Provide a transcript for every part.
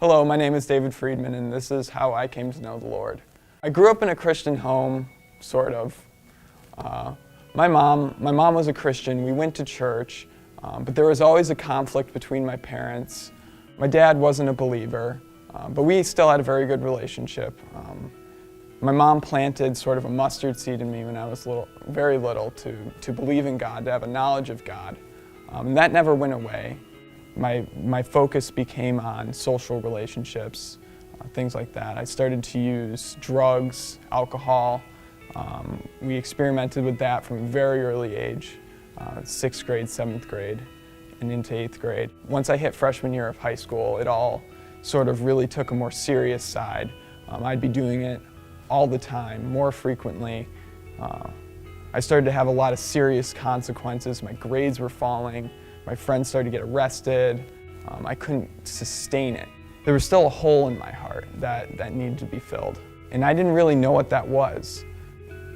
Hello, my name is David Friedman, and this is how I came to know the Lord. I grew up in a Christian home, sort of. My mom was a Christian. We went to church, but there was always a conflict between my parents. My dad wasn't a believer, but we still had a very good relationship. My mom planted sort of a mustard seed in me when I was very little to believe in God, to have a knowledge of God. And that never went away. My focus became on social relationships, things like that. I started to use drugs, alcohol. We experimented with that from a very early age, 6th grade, 7th grade, and into 8th grade. Once I hit freshman year of high school, it all sort of really took a more serious side. I'd be doing it all the time, more frequently. I started to have a lot of serious consequences. My grades were falling. My friends started to get arrested. I couldn't sustain it. There was still a hole in my heart that needed to be filled. And I didn't really know what that was.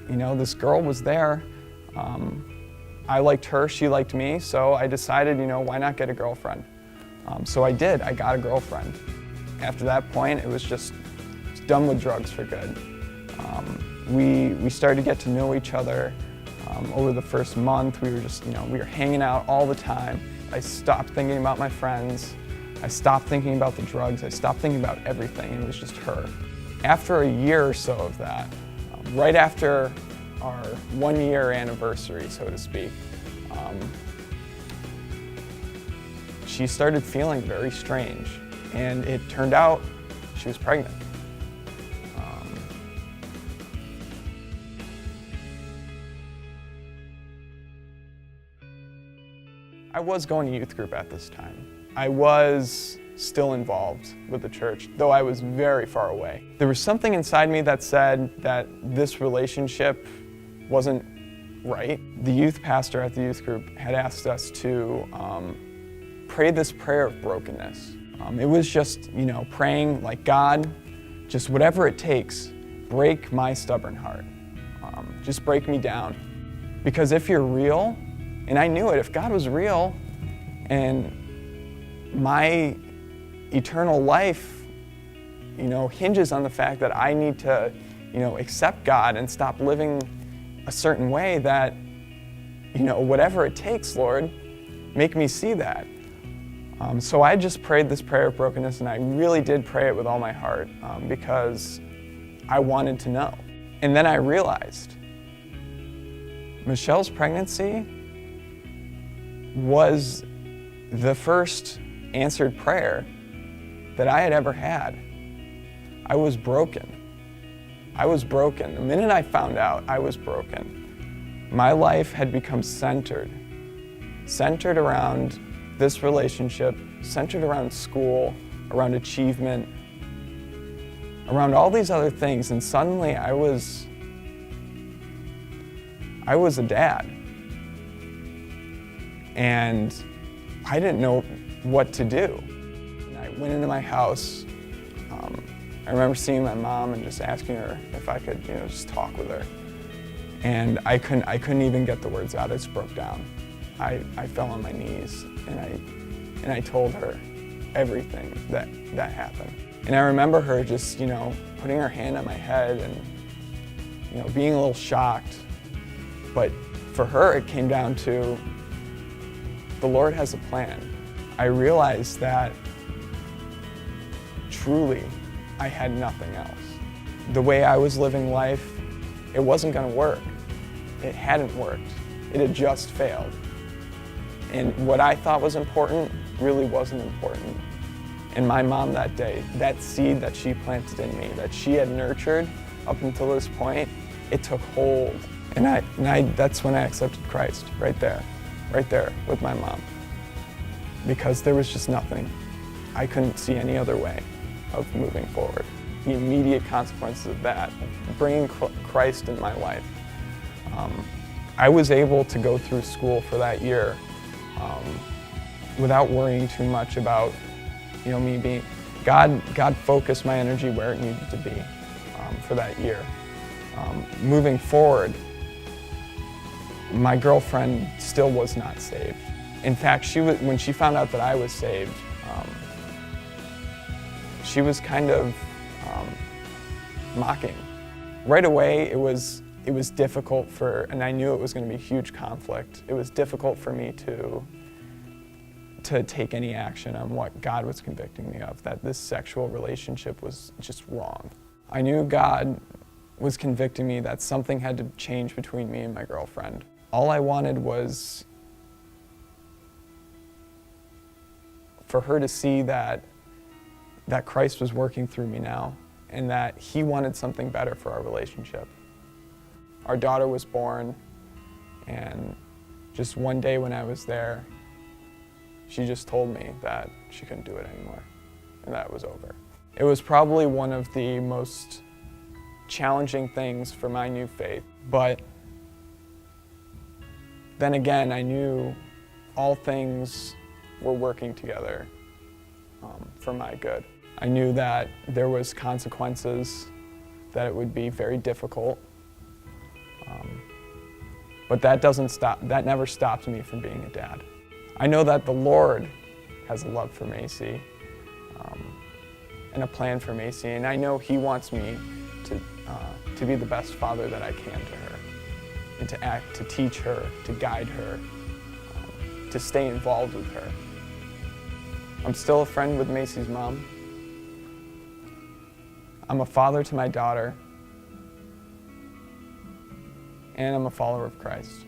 You know, this girl was there. I liked her, she liked me, so I decided, why not get a girlfriend? So I did, I got a girlfriend. After that point, it was just done with drugs for good. We started to get to know each other. Over the first month, we were just, we were hanging out all the time. I stopped thinking about my friends. I stopped thinking about the drugs. I stopped thinking about everything. It was just her. After a year or so of that, right after our 1-year anniversary, so to speak, she started feeling very strange. And it turned out she was pregnant. I was going to youth group at this time. I was still involved with the church, though I was very far away. There was something inside me that said that this relationship wasn't right. The youth pastor at the youth group had asked us to pray this prayer of brokenness. It was just, praying like, God, just whatever it takes, break my stubborn heart. Just break me down. Because if you're real, and I knew it, if God was real and my eternal life, hinges on the fact that I need to, accept God and stop living a certain way, that, whatever it takes, Lord, make me see that. So I just prayed this prayer of brokenness, and I really did pray it with all my heart because I wanted to know. And then I realized Michelle's pregnancy was the first answered prayer that I had ever had. I was broken. I was broken. The minute I found out, I was broken. My life had become centered around this relationship, centered around school, around achievement, around all these other things, and suddenly I was a dad. And I didn't know what to do. And I went into my house. I remember seeing my mom and just asking her if I could, just talk with her. And I couldn't even get the words out. I just broke down. I fell on my knees and I told her everything that happened. And I remember her just, putting her hand on my head and, being a little shocked. But for her, it came down to, the Lord has a plan. I realized that truly I had nothing else. The way I was living life, it wasn't going to work. It hadn't worked. It had just failed. And what I thought was important really wasn't important. And my mom that day, that seed that she planted in me, that she had nurtured up until this point, it took hold. And that's when I accepted Christ, right there with my mom. Because there was just nothing. I couldn't see any other way of moving forward. The immediate consequences of that, bringing Christ in my life. I was able to go through school for that year without worrying too much about, me being, God focused my energy where it needed to be for that year. Moving forward, my girlfriend still was not saved. In fact, when she found out that I was saved, she was kind of mocking. Right away, it was difficult and I knew it was going to be a huge conflict. It was difficult for me to take any action on what God was convicting me of, that this sexual relationship was just wrong. I knew God was convicting me that something had to change between me and my girlfriend. All I wanted was for her to see that Christ was working through me now and that He wanted something better for our relationship. Our daughter was born, and just one day when I was there, she just told me that she couldn't do it anymore, and that it was over. It was probably one of the most challenging things for my new faith, but then again, I knew all things were working together for my good. I knew that there was consequences, that it would be very difficult, but that never stopped me from being a dad. I know that the Lord has a love for Macy and a plan for Macy, and I know He wants me to be the best father that I can to her, and to teach her, to guide her, to stay involved with her. I'm still a friend with Macy's mom. I'm a father to my daughter, and I'm a follower of Christ.